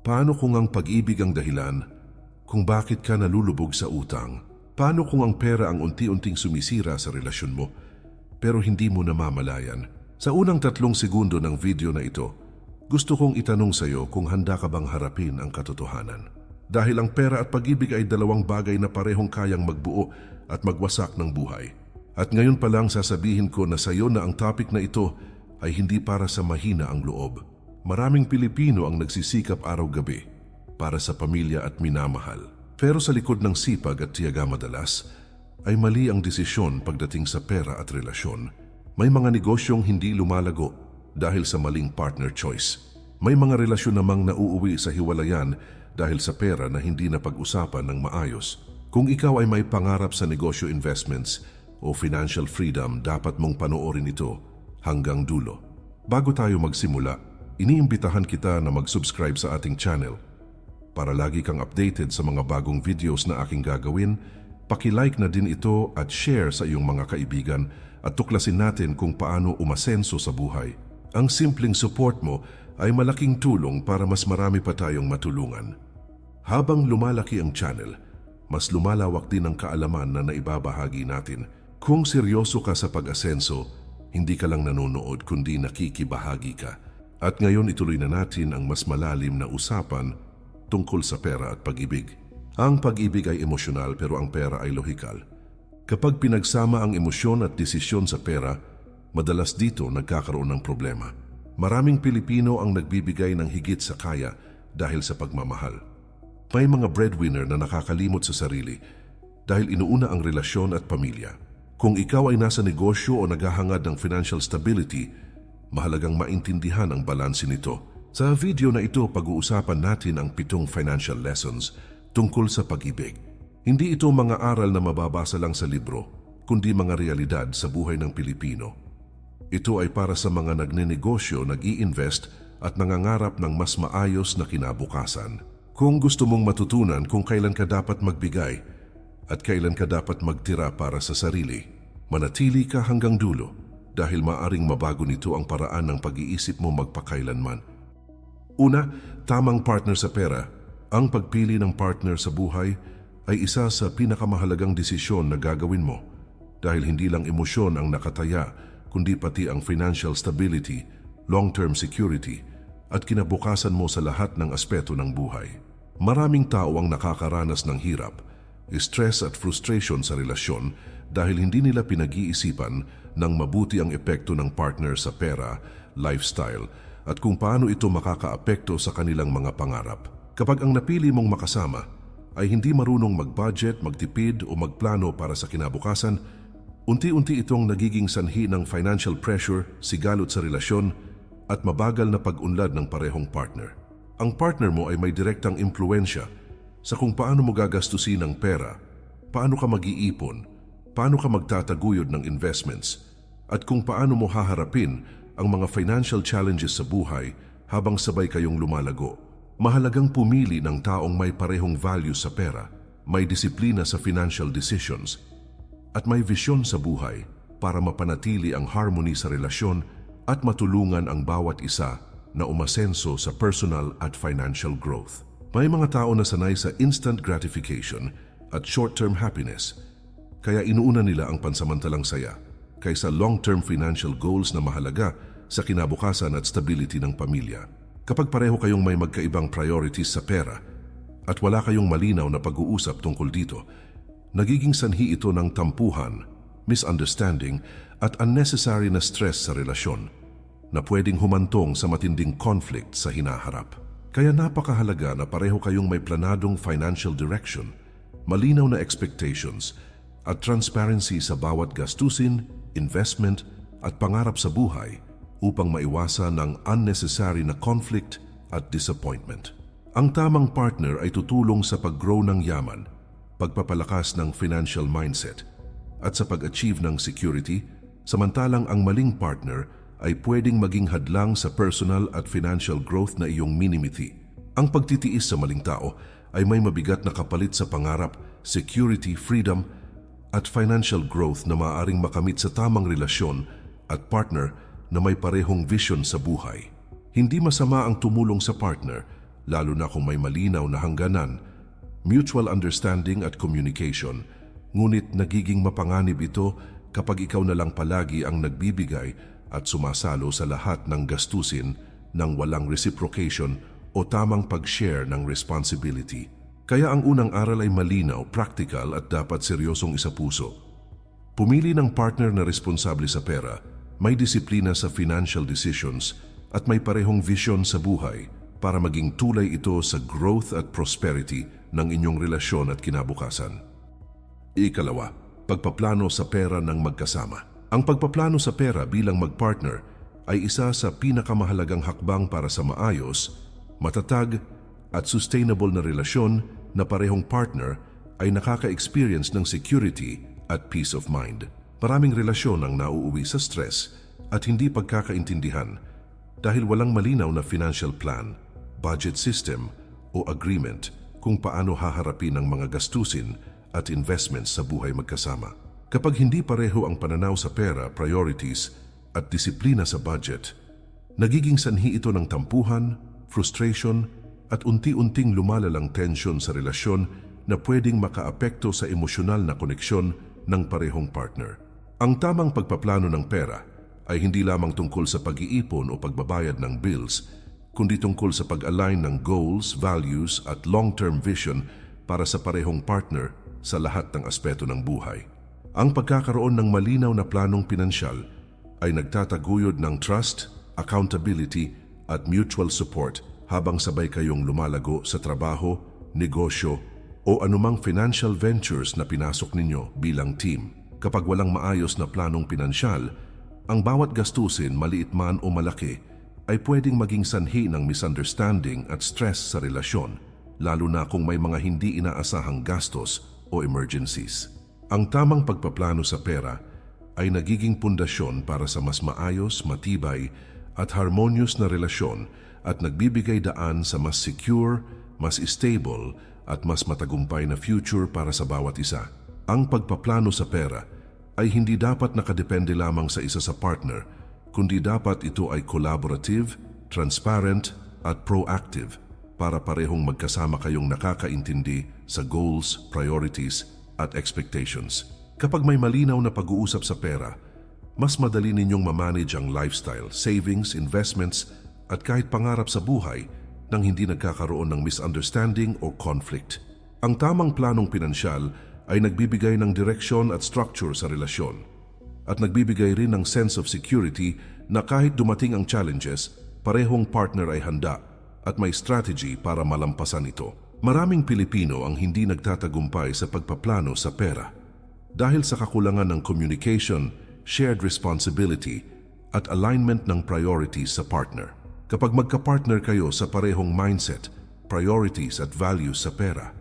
Paano kung ang pag-ibig ang dahilan kung bakit ka nalulubog sa utang? Paano kung ang pera ang unti-unting sumisira sa relasyon mo pero hindi mo namamalayan? Sa unang 3 segundo ng video na ito, gusto kong itanong sa iyo kung handa ka bang harapin ang katotohanan. Dahil ang pera at pag-ibig ay dalawang bagay na parehong kayang magbuo at magwasak ng buhay. At ngayon pa lang sasabihin ko na sa iyo na ang topic na ito ay hindi para sa mahina ang loob. Maraming Pilipino ang nagsisikap araw-gabi para sa pamilya at minamahal. Pero sa likod ng sipag at tiyaga madalas, ay mali ang desisyon pagdating sa pera at relasyon. May mga negosyong hindi lumalago dahil sa maling partner choice. May mga relasyon namang nauuwi sa hiwalayan dahil sa pera na hindi na pag-usapan ng maayos. Kung ikaw ay may pangarap sa negosyo investments o financial freedom, dapat mong panoorin ito hanggang dulo. Bago tayo magsimula, iniimbitahan kita na mag-subscribe sa ating channel. Para lagi kang updated sa mga bagong videos na aking gagawin, paki-like na din ito at share sa iyong mga kaibigan at tuklasin natin kung paano umasenso sa buhay. Ang simpleng support mo ay malaking tulong para mas marami pa tayong matulungan. Habang lumalaki ang channel, mas lumalawak din ang kaalaman na naibabahagi natin. Kung seryoso ka sa pag-asenso, hindi ka lang nanonood kundi nakikibahagi ka. At ngayon ituloy na natin ang mas malalim na usapan tungkol sa pera at pag-ibig. Ang pag-ibig ay emosyonal pero ang pera ay lohikal. Kapag pinagsama ang emosyon at desisyon sa pera, madalas dito nagkakaroon ng problema. Maraming Pilipino ang nagbibigay ng higit sa kaya dahil sa pagmamahal. May mga breadwinner na nakakalimot sa sarili dahil inuuna ang relasyon at pamilya. Kung ikaw ay nasa negosyo o naghahangad ng financial stability, mahalagang maintindihan ang balanse nito. Sa video na ito, pag-uusapan natin ang 7 financial lessons tungkol sa pag-ibig. Hindi ito mga aral na mababasa lang sa libro, kundi mga realidad sa buhay ng Pilipino. Ito ay para sa mga nagnenegosyo, nag-i-invest at nangangarap ng mas maayos na kinabukasan. Kung gusto mong matutunan kung kailan ka dapat magbigay at kailan ka dapat magtira para sa sarili, manatili ka hanggang dulo dahil maaring mabago nito ang paraan ng pag-iisip mo magpakailanman. Una, tamang partner sa pera. Ang pagpili ng partner sa buhay ay isa sa pinakamahalagang desisyon na gagawin mo dahil hindi lang emosyon ang nakataya kundi pati ang financial stability, long-term security at kinabukasan mo sa lahat ng aspeto ng buhay. Maraming tao ang nakakaranas ng hirap, stress at frustration sa relasyon dahil hindi nila pinag-iisipan ng mabuti ang epekto ng partner sa pera, lifestyle at kung paano ito makakaapekto sa kanilang mga pangarap. Kapag ang napili mong makasama ay hindi marunong mag-budget, magtipid o magplano para sa kinabukasan, unti-unti itong nagiging sanhi ng financial pressure, sigalot sa relasyon at mabagal na pag-unlad ng parehong partner. Ang partner mo ay may direktang impluensya sa kung paano mo gagastusin ang pera, paano ka mag-iipon, paano ka magtataguyod ng investments, at kung paano mo haharapin ang mga financial challenges sa buhay habang sabay kayong lumalago. Mahalagang pumili ng taong may parehong value sa pera, may disiplina sa financial decisions, at may visyon sa buhay para mapanatili ang harmony sa relasyon at matulungan ang bawat isa na umasenso sa personal at financial growth. May mga tao na sanay sa instant gratification at short-term happiness, kaya inuuna nila ang pansamantalang saya kaysa long-term financial goals na mahalaga sa kinabukasan at stability ng pamilya. Kapag pareho kayong may magkaibang priorities sa pera at wala kayong malinaw na pag-uusap tungkol dito, nagiging sanhi ito ng tampuhan, misunderstanding at unnecessary na stress sa relasyon na pwedeng humantong sa matinding conflict sa hinaharap. Kaya napakahalaga na pareho kayong may planadong financial direction, malinaw na expectations at transparency sa bawat gastusin, investment at pangarap sa buhay upang maiwasan ang unnecessary na conflict at disappointment. Ang tamang partner ay tutulong sa pag-grow ng yaman, pagpapalakas ng financial mindset, at sa pag-achieve ng security, samantalang ang maling partner ay pwedeng maging hadlang sa personal at financial growth na iyong minimiti. Ang pagtitiis sa maling tao ay may mabigat na kapalit sa pangarap, security, freedom, at financial growth na maaaring makamit sa tamang relasyon at partner na may parehong vision sa buhay. Hindi masama ang tumulong sa partner lalo na kung may malinaw na hangganan, mutual understanding at communication. Ngunit nagiging mapanganib ito kapag ikaw na lang palagi ang nagbibigay at sumasalo sa lahat ng gastusin ng walang reciprocation o tamang pag-share ng responsibility. Kaya ang unang aral ay malinaw, practical at dapat seryosong isapuso. Pumili ng partner na responsable sa pera, may disiplina sa financial decisions at may parehong vision sa buhay para maging tulay ito sa growth at prosperity ng inyong relasyon at kinabukasan. Ikalawa, pagpaplano sa pera ng magkasama. Ang pagpaplano sa pera bilang magpartner ay isa sa pinakamahalagang hakbang para sa maayos, matatag at sustainable na relasyon na parehong partner ay nakaka-experience ng security at peace of mind. Maraming relasyon ang nauuwi sa stress at hindi pagkakaintindihan dahil walang malinaw na financial plan, budget system o agreement kung paano haharapin ang mga gastusin at investments sa buhay magkasama. Kapag hindi pareho ang pananaw sa pera, priorities at disiplina sa budget, nagiging sanhi ito ng tampuhan, frustration at unti-unting lumalalang tensyon sa relasyon na pwedeng makaapekto sa emosyonal na koneksyon ng parehong partner. Ang tamang pagpaplano ng pera ay hindi lamang tungkol sa pag-iipon o pagbabayad ng bills, kundi tungkol sa pag-align ng goals, values at long-term vision para sa parehong partner sa lahat ng aspeto ng buhay. Ang pagkakaroon ng malinaw na planong pinansyal ay nagtataguyod ng trust, accountability at mutual support habang sabay kayong lumalago sa trabaho, negosyo o anumang financial ventures na pinasok ninyo bilang team. Kapag walang maayos na planong pinansyal, ang bawat gastusin, maliit man o malaki, ay pwedeng maging sanhi ng misunderstanding at stress sa relasyon, lalo na kung may mga hindi inaasahang gastos o emergencies. Ang tamang pagpaplano sa pera ay nagiging pundasyon para sa mas maayos, matibay at harmonious na relasyon at nagbibigay daan sa mas secure, mas stable at mas matagumpay na future para sa bawat isa. Ang pagpaplano sa pera ay hindi dapat nakadepende lamang sa isa sa partner, kundi dapat ito ay collaborative, transparent at proactive para parehong magkasama kayong nakakaintindi sa goals, priorities at expectations. Kapag may malinaw na pag-uusap sa pera, mas madali ninyong mamanage ang lifestyle, savings, investments at kahit pangarap sa buhay nang hindi nagkakaroon ng misunderstanding o conflict. Ang tamang planong pinansyal ay nagbibigay ng direksyon at structure sa relasyon at nagbibigay rin ng sense of security na kahit dumating ang challenges, parehong partner ay handa at may strategy para malampasan ito. Maraming Pilipino ang hindi nagtatagumpay sa pagpaplano sa pera dahil sa kakulangan ng communication, shared responsibility at alignment ng priorities sa partner. Kapag magka-partner kayo sa parehong mindset, priorities at values sa pera,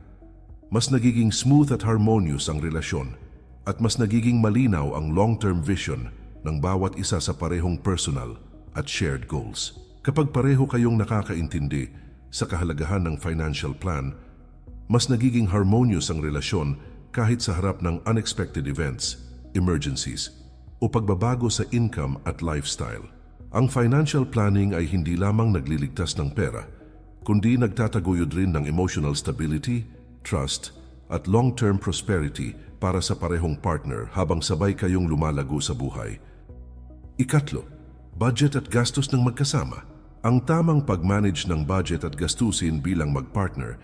mas nagiging smooth at harmonious ang relasyon at mas nagiging malinaw ang long-term vision ng bawat isa sa parehong personal at shared goals. Kapag pareho kayong nakakaintindi sa kahalagahan ng financial plan, mas nagiging harmonious ang relasyon kahit sa harap ng unexpected events, emergencies, o pagbabago sa income at lifestyle. Ang financial planning ay hindi lamang nagliligtas ng pera, kundi nagtataguyod rin ng emotional stability, trust, at long-term prosperity para sa parehong partner habang sabay kayong lumalago sa buhay. Ikatlo, budget at gastos ng magkasama. Ang tamang pag-manage ng budget at gastusin bilang magpartner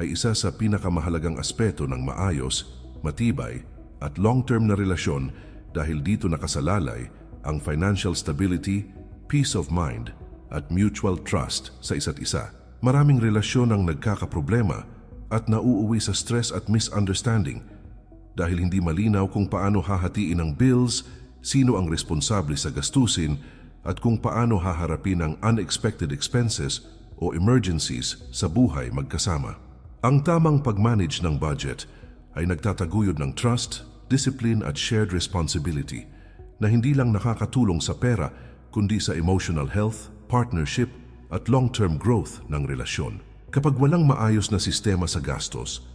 ay isa sa pinakamahalagang aspeto ng maayos, matibay at long-term na relasyon dahil dito nakasalalay ang financial stability, peace of mind at mutual trust sa isa't isa. Maraming relasyon ang nagkakaproblema at nauuwi sa stress at misunderstanding dahil hindi malinaw kung paano hahatiin ang bills, sino ang responsable sa gastusin at kung paano haharapin ang unexpected expenses o emergencies sa buhay magkasama. Ang tamang pag-manage ng budget ay nagtataguyod ng trust, discipline at shared responsibility na hindi lang nakakatulong sa pera kundi sa emotional health, partnership at long-term growth ng relasyon. Kapag walang maayos na sistema sa gastos,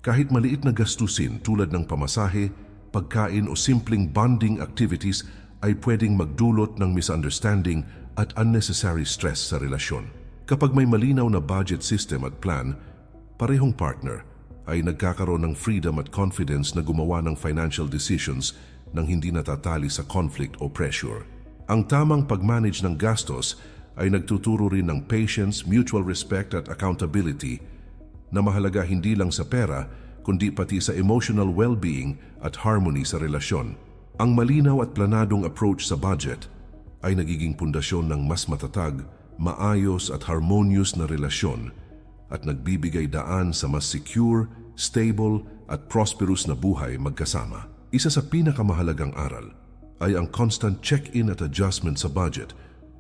kahit maliit na gastusin tulad ng pamasahe, pagkain o simpleng bonding activities ay pwedeng magdulot ng misunderstanding at unnecessary stress sa relasyon. Kapag may malinaw na budget system at plan, parehong partner ay nagkakaroon ng freedom at confidence na gumawa ng financial decisions nang hindi natatali sa conflict o pressure. Ang tamang pag-manage ng gastos ay nagtuturo rin ng patience, mutual respect at accountability na mahalaga hindi lang sa pera kundi pati sa emotional well-being at harmony sa relasyon. Ang malinaw at planadong approach sa budget ay nagiging pundasyon ng mas matatag, maayos at harmonious na relasyon at nagbibigay daan sa mas secure, stable at prosperous na buhay magkasama. Isa sa pinakamahalagang aral ay ang constant check-in at adjustment sa budget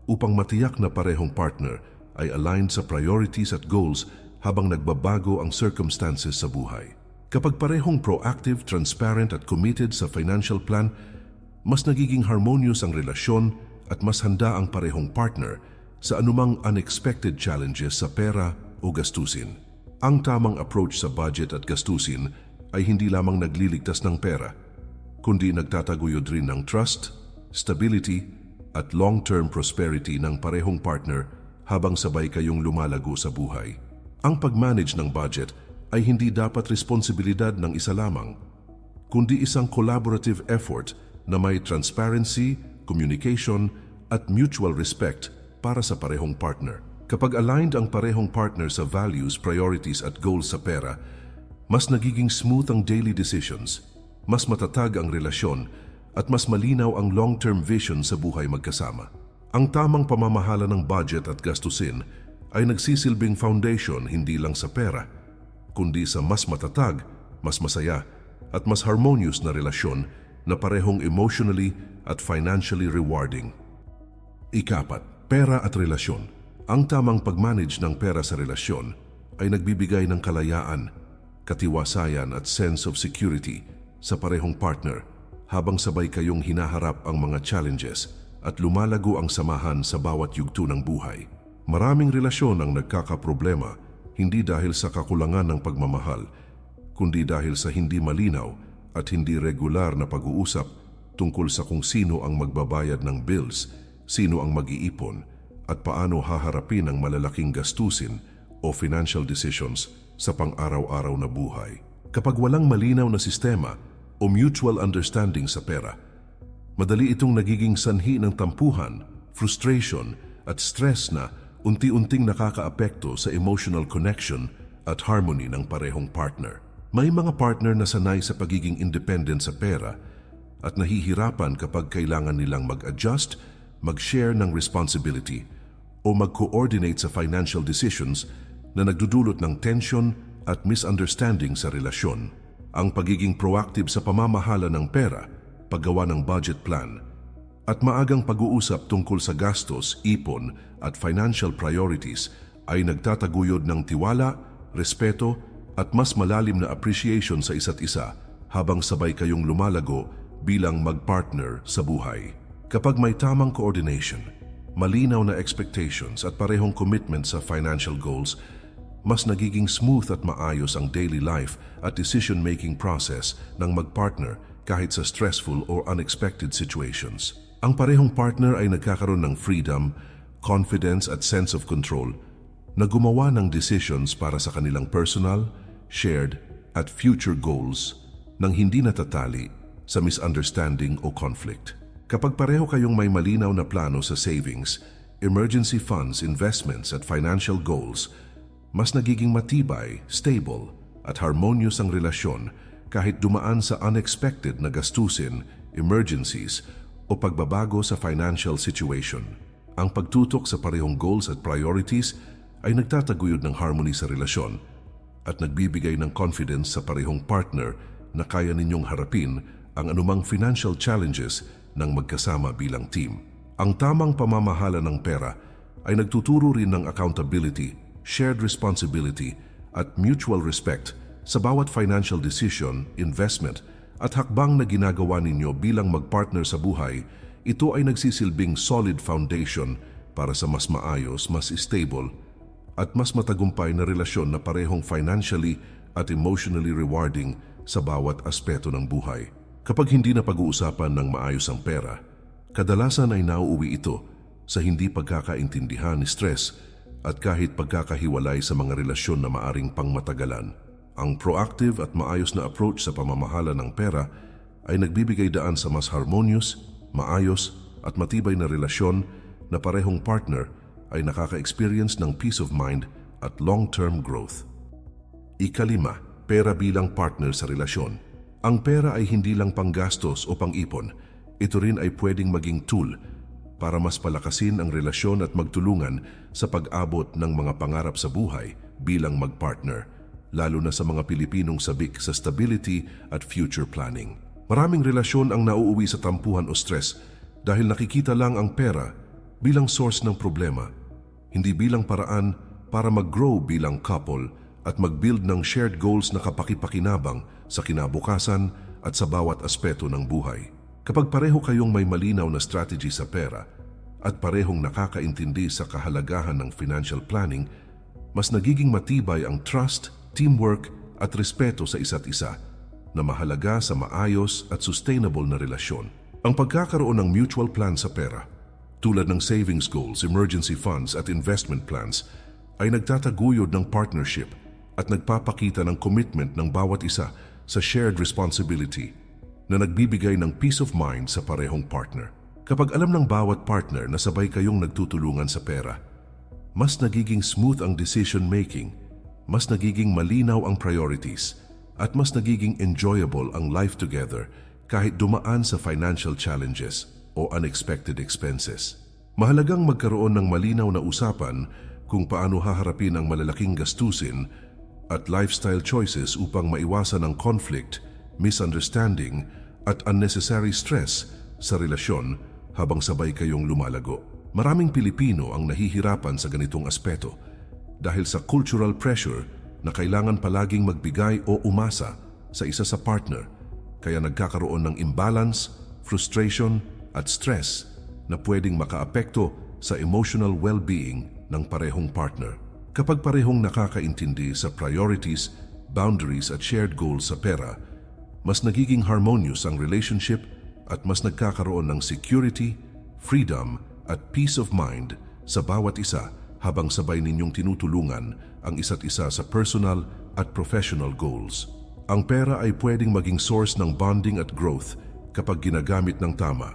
upang matiyak na parehong partner ay aligned sa priorities at goals habang nagbabago ang circumstances sa buhay. Kapag parehong proactive, transparent at committed sa financial plan, mas nagiging harmonious ang relasyon at mas handa ang parehong partner sa anumang unexpected challenges sa pera o gastusin. Ang tamang approach sa budget at gastusin ay hindi lamang nagliligtas ng pera, kundi nagtataguyod rin ng trust, stability at long-term prosperity ng parehong partner habang sabay kayong lumalago sa buhay. Ang pag-manage ng budget ay hindi dapat responsibilidad ng isa lamang, kundi isang collaborative effort na may transparency, communication at mutual respect para sa parehong partner. Kapag aligned ang parehong partner sa values, priorities at goals sa pera, mas nagiging smooth ang daily decisions, mas matatag ang relasyon at mas malinaw ang long-term vision sa buhay magkasama. Ang tamang pamamahala ng budget at gastusin ay nagsisilbing foundation hindi lang sa pera, kundi sa mas matatag, mas masaya at mas harmonious na relasyon na parehong emotionally at financially rewarding. Ikapat, pera at relasyon. Ang tamang pag-manage ng pera sa relasyon ay nagbibigay ng kalayaan, katiwasayan at sense of security sa parehong partner habang sabay kayong hinaharap ang mga challenges at lumalago ang samahan sa bawat yugto ng buhay. Maraming relasyon ang nagkakaproblema hindi dahil sa kakulangan ng pagmamahal, kundi dahil sa hindi malinaw at hindi regular na pag-uusap tungkol sa kung sino ang magbabayad ng bills, sino ang mag-iipon, at paano haharapin ang malalaking gastusin o financial decisions sa pang-araw-araw na buhay. Kapag walang malinaw na sistema o mutual understanding sa pera, madali itong nagiging sanhi ng tampuhan, frustration at stress na unti-unting nakakaapekto sa emotional connection at harmony ng parehong partner. May mga partner na sanay sa pagiging independent sa pera at nahihirapan kapag kailangan nilang mag-adjust, mag-share ng responsibility o mag-coordinate sa financial decisions na nagdudulot ng tension at misunderstanding sa relasyon. Ang pagiging proactive sa pamamahala ng pera, paggawa ng budget plan, at maagang pag-uusap tungkol sa gastos, ipon at financial priorities ay nagtataguyod ng tiwala, respeto at mas malalim na appreciation sa isa't isa habang sabay kayong lumalago bilang mag-partner sa buhay. Kapag may tamang coordination, malinaw na expectations at parehong commitment sa financial goals, mas nagiging smooth at maayos ang daily life at decision-making process ng mag-partner kahit sa stressful or unexpected situations. Ang parehong partner ay nagkakaroon ng freedom, confidence at sense of control na gumawa ng decisions para sa kanilang personal, shared at future goals nang hindi natatali sa misunderstanding o conflict. Kapag pareho kayong may malinaw na plano sa savings, emergency funds, investments at financial goals, mas nagiging matibay, stable at harmonious ang relasyon kahit dumaan sa unexpected na gastusin, emergencies o pagbabago sa financial situation. Ang pagtutok sa parehong goals at priorities ay nagtataguyod ng harmony sa relasyon at nagbibigay ng confidence sa parehong partner na kaya ninyong harapin ang anumang financial challenges ng magkasama bilang team. Ang tamang pamamahala ng pera ay nagtuturo rin ng accountability, shared responsibility at mutual respect sa bawat financial decision, investment at hakbang na ginagawa ninyo bilang magpartner sa buhay. Ito ay nagsisilbing solid foundation para sa mas maayos, mas stable at mas matagumpay na relasyon na parehong financially at emotionally rewarding sa bawat aspeto ng buhay. Kapag hindi na pag-uusapan ng maayos ang pera, kadalasan ay nauuwi ito sa hindi pagkakaintindihan, stress at kahit pagkakahiwalay sa mga relasyon na maaring pangmatagalan. Ang proactive at maayos na approach sa pamamahala ng pera ay nagbibigay daan sa mas harmonious, maayos at matibay na relasyon na parehong partner ay nakaka-experience ng peace of mind at long-term growth. Ikalima, pera bilang partner sa relasyon. Ang pera ay hindi lang panggastos o pang-ipon. Ito rin ay pwedeng maging tool para mas palakasin ang relasyon at magtulungan sa pag-abot ng mga pangarap sa buhay bilang magpartner, lalo na sa mga Pilipinong sabik sa stability at future planning. Maraming relasyon ang nauuwi sa tampuhan o stress dahil nakikita lang ang pera bilang source ng problema, hindi bilang paraan para mag-grow bilang couple at mag-build ng shared goals na kapaki-pakinabang sa kinabukasan at sa bawat aspeto ng buhay. Kapag pareho kayong may malinaw na strategy sa pera at parehong nakakaintindi sa kahalagahan ng financial planning, mas nagiging matibay ang trust, teamwork at respeto sa isa't isa na mahalaga sa maayos at sustainable na relasyon. Ang pagkakaroon ng mutual plan sa pera, tulad ng savings goals, emergency funds at investment plans, ay nagtataguyod ng partnership at nagpapakita ng commitment ng bawat isa sa shared responsibility na nagbibigay ng peace of mind sa parehong partner. Kapag alam ng bawat partner na sabay kayong nagtutulungan sa pera, mas nagiging smooth ang decision-making, mas nagiging malinaw ang priorities, at mas nagiging enjoyable ang life together kahit dumaan sa financial challenges o unexpected expenses. Mahalagang magkaroon ng malinaw na usapan kung paano haharapin ang malalaking gastusin at lifestyle choices upang maiwasan ang conflict, misunderstanding at unnecessary stress sa relasyon habang sabay kayong lumalago. Maraming Pilipino ang nahihirapan sa ganitong aspeto dahil sa cultural pressure na kailangan palaging magbigay o umasa sa isa sa partner, kaya nagkakaroon ng imbalance, frustration at stress na pwedeng makaapekto sa emotional well-being ng parehong partner. Kapag parehong nakakaintindi sa priorities, boundaries at shared goals sa pera, mas nagiging harmonious ang relationship at mas nagkakaroon ng security, freedom at peace of mind sa bawat isa habang sabay ninyong tinutulungan ang isa't isa sa personal at professional goals. Ang pera ay pwedeng maging source ng bonding at growth kapag ginagamit ng tama,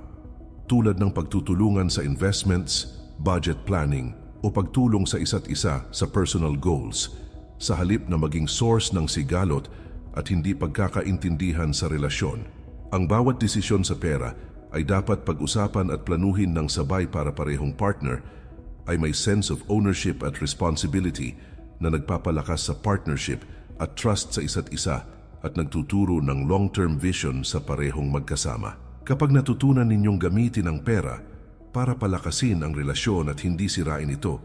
tulad ng pagtutulungan sa investments, budget planning o pagtulong sa isa't isa sa personal goals, sa halip na maging source ng sigalot at hindi pagkakaintindihan sa relasyon. Ang bawat desisyon sa pera ay dapat pag-usapan at planuhin ng sabay para parehong partner ay may sense of ownership at responsibility na nagpapalakas sa partnership at trust sa isa't isa at nagtuturo ng long-term vision sa parehong magkasama. Kapag natutunan ninyong gamitin ang pera para palakasin ang relasyon at hindi sirain ito,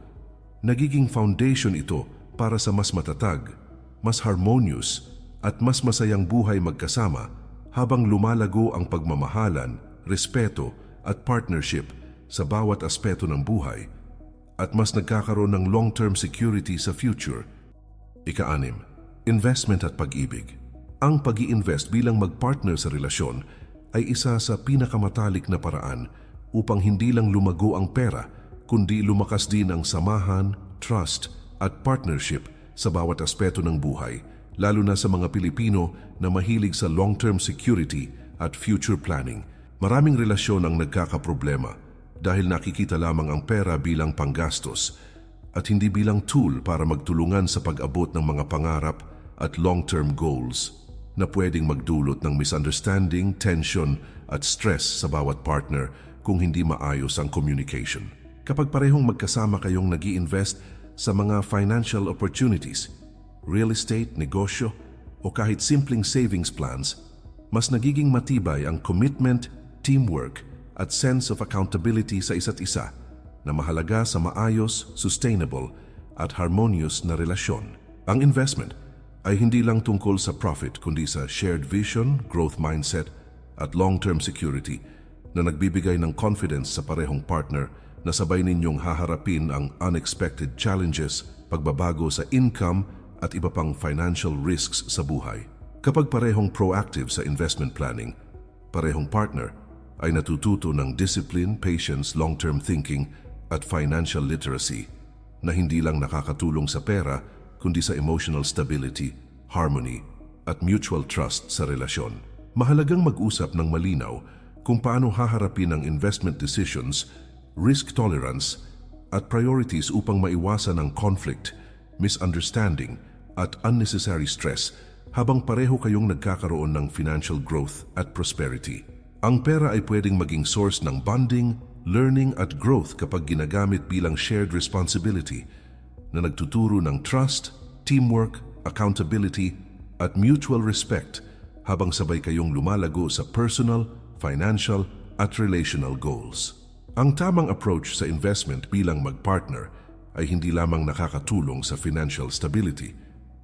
nagiging foundation ito para sa mas matatag, mas harmonious at mas masayang buhay magkasama habang lumalago ang pagmamahalan, respeto at partnership sa bawat aspeto ng buhay at mas nagkakaroon ng long-term security sa future. Ika-6, investment at pag-ibig. Ang pag-i-invest bilang magpartner sa relasyon ay isa sa pinakamatalik na paraan upang hindi lang lumago ang pera, kundi lumakas din ang samahan, trust at partnership sa bawat aspeto ng buhay, lalo na sa mga Pilipino na mahilig sa long-term security at future planning. Maraming relasyon ang nagkakaproblema dahil nakikita lamang ang pera bilang panggastos at hindi bilang tool para magtulungan sa pag-abot ng mga pangarap at long-term goals na pwedeng magdulot ng misunderstanding, tension at stress sa bawat partner kung hindi maayos ang communication. Kapag parehong magkasama kayong nag-i-invest sa mga financial opportunities, real estate, negosyo o kahit simpleng savings plans, mas nagiging matibay ang commitment, teamwork at sense of accountability sa isa't isa na mahalaga sa maayos, sustainable at harmonious na relasyon. Ang investment ay hindi lang tungkol sa profit kundi sa shared vision, growth mindset at long-term security na nagbibigay ng confidence sa parehong partner na sabay ninyong haharapin ang unexpected challenges, pagbabago sa income at iba pang financial risks sa buhay. Kapag parehong proactive sa investment planning, parehong partner ay natututo ng discipline, patience, long-term thinking at financial literacy na hindi lang nakakatulong sa pera kundi sa emotional stability, harmony, at mutual trust sa relasyon. Mahalagang mag-usap ng malinaw kung paano haharapin ang investment decisions, risk tolerance, at priorities upang maiwasan ang conflict, misunderstanding, at unnecessary stress habang pareho kayong nagkakaroon ng financial growth at prosperity. Ang pera ay pwedeng maging source ng bonding, learning at growth kapag ginagamit bilang shared responsibility na nagtuturo ng trust, teamwork, accountability, at mutual respect habang sabay kayong lumalago sa personal, financial, at relational goals. Ang tamang approach sa investment bilang magpartner ay hindi lamang nakakatulong sa financial stability,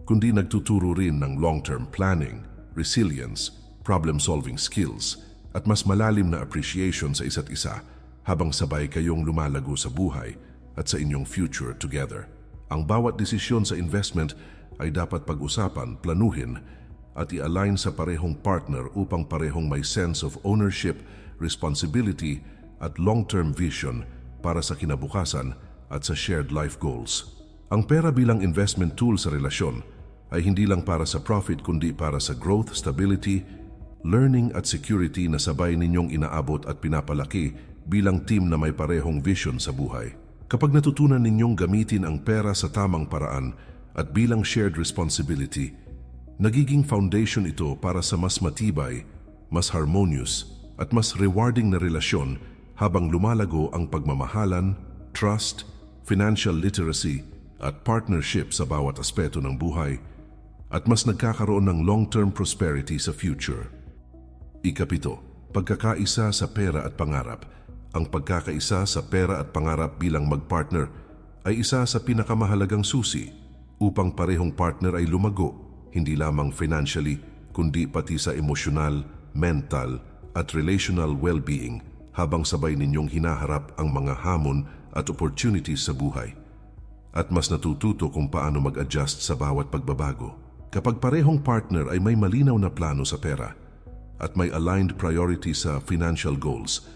kundi nagtuturo rin ng long-term planning, resilience, problem-solving skills, at mas malalim na appreciation sa isa't isa habang sabay kayong lumalago sa buhay at sa inyong future together. Ang bawat desisyon sa investment ay dapat pag-usapan, planuhin, at i-align sa parehong partner upang parehong may sense of ownership, responsibility, at long-term vision para sa kinabukasan at sa shared life goals. Ang pera bilang investment tool sa relasyon ay hindi lang para sa profit kundi para sa growth, stability, learning at security na sabay ninyong inaabot at pinapalaki bilang team na may parehong vision sa buhay. Kapag natutunan ninyong gamitin ang pera sa tamang paraan at bilang shared responsibility, nagiging foundation ito para sa mas matibay, mas harmonious, at mas rewarding na relasyon habang lumalago ang pagmamahalan, trust, financial literacy, at partnership sa bawat aspeto ng buhay, at mas nagkakaroon ng long-term prosperity sa future. Ikapito, pagkakaisa sa pera at pangarap. Ang pagkakaisa sa pera at pangarap bilang magpartner ay isa sa pinakamahalagang susi upang parehong partner ay lumago, hindi lamang financially, kundi pati sa emosyonal, mental, at relational well-being habang sabay ninyong hinaharap ang mga hamon at opportunities sa buhay. At mas natututo kung paano mag-adjust sa bawat pagbabago. Kapag parehong partner ay may malinaw na plano sa pera at may aligned priority sa financial goals,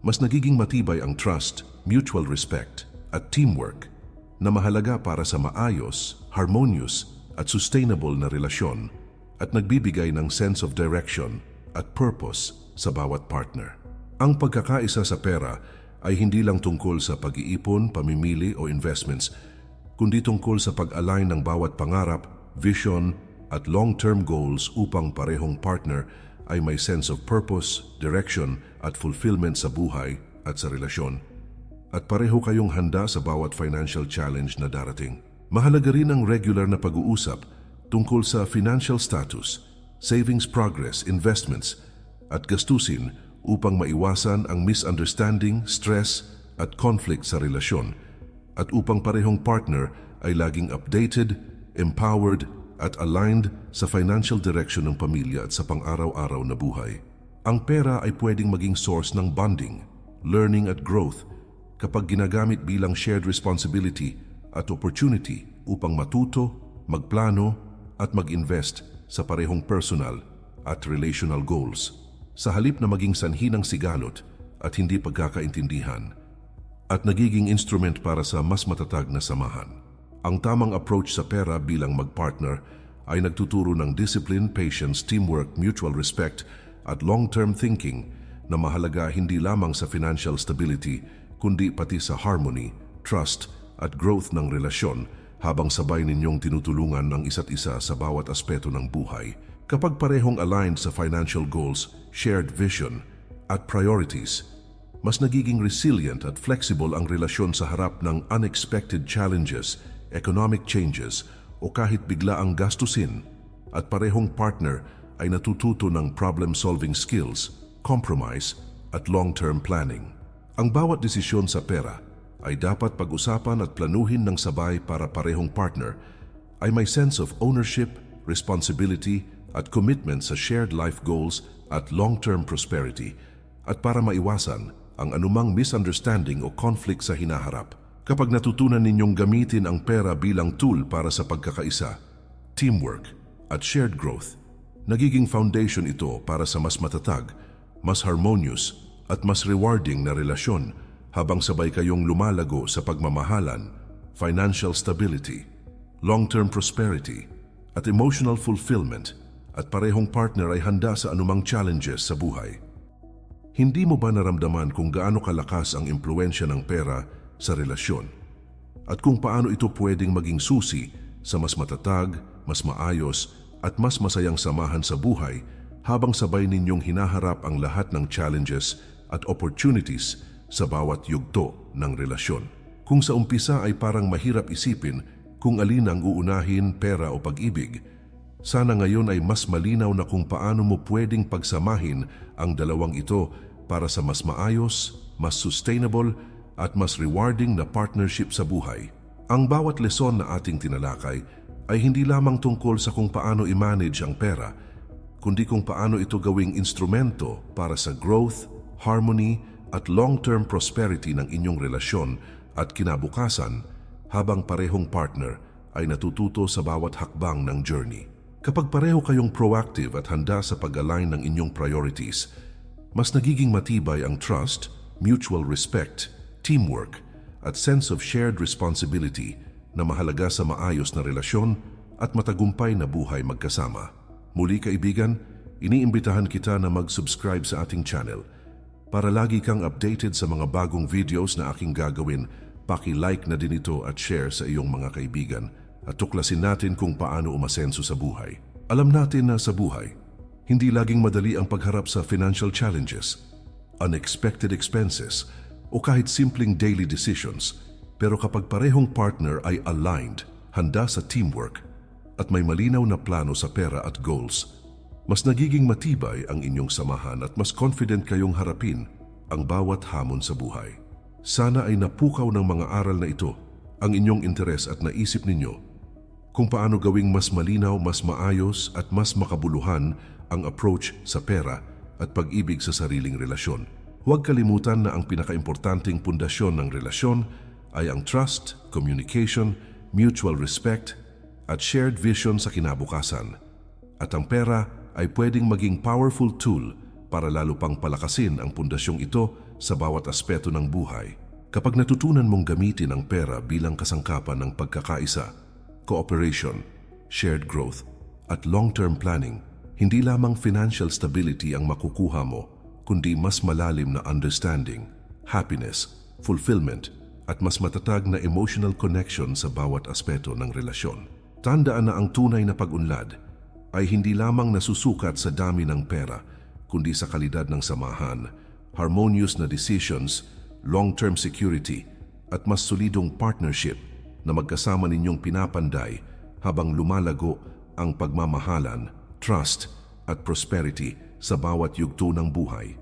mas nagiging matibay ang trust, mutual respect, at teamwork na mahalaga para sa maayos, harmonious, at sustainable na relasyon at nagbibigay ng sense of direction at purpose sa bawat partner. Ang pagkakaisa sa pera ay hindi lang tungkol sa pag-iipon, pamimili o investments, kundi tungkol sa pag-align ng bawat pangarap, vision, at long-term goals upang parehong partner ay may sense of purpose, direction, at fulfillment sa buhay at sa relasyon. At pareho kayong handa sa bawat financial challenge na darating. Mahalaga rin ang regular na pag-uusap tungkol sa financial status, savings progress, investments, at gastusin upang maiwasan ang misunderstanding, stress, at conflict sa relasyon, at upang parehong partner ay laging updated, empowered, at aligned sa financial direction ng pamilya at sa pang-araw-araw na buhay. Ang pera ay pwedeng maging source ng bonding, learning at growth kapag ginagamit bilang shared responsibility at opportunity upang matuto, magplano, at mag-invest sa parehong personal at relational goals, sa halip na maging sanhi ng sigalot at hindi pagkakaintindihan, at nagiging instrument para sa mas matatag na samahan. Ang tamang approach sa pera bilang magpartner ay nagtuturo ng discipline, patience, teamwork, mutual respect, at long-term thinking na mahalaga hindi lamang sa financial stability kundi pati sa harmony, trust, at growth ng relasyon habang sabay ninyong tinutulungan ng isa't isa sa bawat aspeto ng buhay. Kapag parehong aligned sa financial goals, shared vision, at priorities, mas nagiging resilient at flexible ang relasyon sa harap ng unexpected challenges, economic changes, o kahit bigla ang gastusin, at parehong partner ay natututo ng problem-solving skills, compromise, at long-term planning. Ang bawat desisyon sa pera ay dapat pag-usapan at planuhin ng sabay para parehong partner ay may sense of ownership, responsibility, at commitment sa shared life goals at long-term prosperity, at para maiwasan ang anumang misunderstanding o conflict sa hinaharap. Kapag natutunan ninyong gamitin ang pera bilang tool para sa pagkakaisa, teamwork, at shared growth, nagiging foundation ito para sa mas matatag, mas harmonious, at mas rewarding na relasyon habang sabay kayong lumalago sa pagmamahalan, financial stability, long-term prosperity, at emotional fulfillment, at parehong partner ay handa sa anumang challenges sa buhay. Hindi mo ba naramdaman kung gaano kalakas ang impluensya ng pera sa relasyon? At kung paano ito pwedeng maging susi sa mas matatag, mas maayos, at mas masayang samahan sa buhay habang sabay ninyong hinaharap ang lahat ng challenges at opportunities sa bawat yugto ng relasyon. Kung sa umpisa ay parang mahirap isipin kung alin ang uunahin, pera o pag-ibig, sana ngayon ay mas malinaw na kung paano mo pwedeng pagsamahin ang dalawang ito para sa mas maayos, mas sustainable at mas rewarding na partnership sa buhay. Ang bawat lesson na ating tinalakay ay hindi lamang tungkol sa kung paano i-manage ang pera, kundi kung paano ito gawing instrumento para sa growth, harmony at long-term prosperity ng inyong relasyon at kinabukasan habang parehong partner ay natututo sa bawat hakbang ng journey. Kapag pareho kayong proactive at handa sa pag-align ng inyong priorities, mas nagiging matibay ang trust, mutual respect, teamwork at sense of shared responsibility na mahalaga sa maayos na relasyon at matagumpay na buhay magkasama. Muli kaibigan, iniimbitahan kita na mag-subscribe sa ating channel. Para lagi kang updated sa mga bagong videos na aking gagawin, paki-like na din ito at share sa iyong mga kaibigan at tuklasin natin kung paano umasenso sa buhay. Alam natin na sa buhay, hindi laging madali ang pagharap sa financial challenges, unexpected expenses, o kahit simpleng daily decisions. Pero kapag parehong partner ay aligned, handa sa teamwork, at may malinaw na plano sa pera at goals, mas nagiging matibay ang inyong samahan at mas confident kayong harapin ang bawat hamon sa buhay. Sana ay napukaw ng mga aral na ito ang inyong interes at naisip ninyo kung paano gawing mas malinaw, mas maayos at mas makabuluhan ang approach sa pera at pag-ibig sa sariling relasyon. Huwag kalimutan na ang pinakaimportanteng pundasyon ng relasyon ay ang trust, communication, mutual respect, at shared vision sa kinabukasan. At ang pera ay pwedeng maging powerful tool para lalo pang palakasin ang pundasyong ito sa bawat aspeto ng buhay. Kapag natutunan mong gamitin ang pera bilang kasangkapan ng pagkakaisa, cooperation, shared growth, at long-term planning, hindi lamang financial stability ang makukuha mo, kundi mas malalim na understanding, happiness, fulfillment, at mas matatag na emotional connection sa bawat aspeto ng relasyon. Tandaan na ang tunay na pag-unlad ay hindi lamang nasusukat sa dami ng pera, kundi sa kalidad ng samahan, harmonious na decisions, long-term security, at mas solidong partnership na magkasama ninyong pinapanday habang lumalago ang pagmamahalan, trust, at prosperity sa bawat yugto ng buhay.